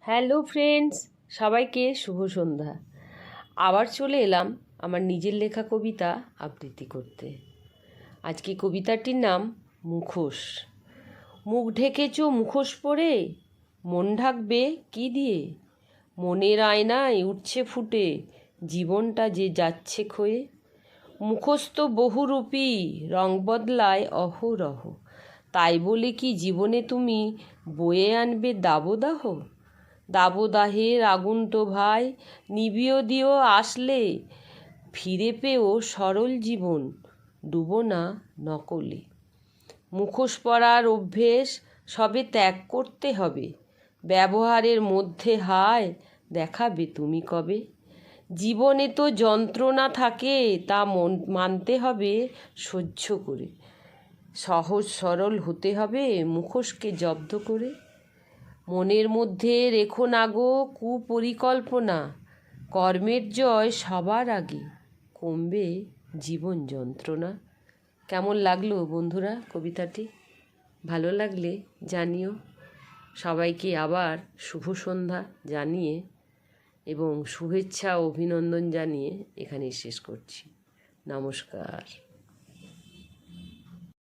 Hello friends, সবাইকে শুভ সন্ধ্যা। আবার চলে এলাম আমার নিজের লেখা কবিতা আবৃত্তি করতে। আজকে কবিতাটির নাম মুখোশ। মুখ ঢেকেছ মুখোশ পরে, মন ঢাকবে কি দিয়ে? মনের আয়নায় উঠছে ফুটে জীবনটা যে যাচ্ছে ক্ষয়ে। মুখোশ তো বহুরূপী, রং বদলায় অহরহ। তাই বলে কি জীবনে তুমি বয়ে আনবে দাবদাহ? দাবদাহের আগুন তো ভাই নিভিয়ে দিও আসলে, ফিরে পেও সরল জীবন, ডুবো না নকলে। মুখোশ পরার অভ্যেস সবে ত্যাগ করতে হবে, ব্যবহারের মধ্যে হায় দেখাবে তুমি কবে? জীবনে তো যন্ত্রণা থাকে, তা মানতে হবে সহ্য করে। সহজ সরল হতে হবে মুখোশকে জব্দ করে। মনের মধ্যে রেখো না গো কুপরিকল্পনা, কর্মের জয় সবার আগে, কমবে জীবন যন্ত্রণা। কেমন লাগলো বন্ধুরা কবিতাটি? ভালো লাগলে জানিও। সবাইকে আবার শুভ সন্ধ্যা জানিয়ে এবং শুভেচ্ছা ও অভিনন্দন জানিয়ে এখানেই শেষ করছি। নমস্কার।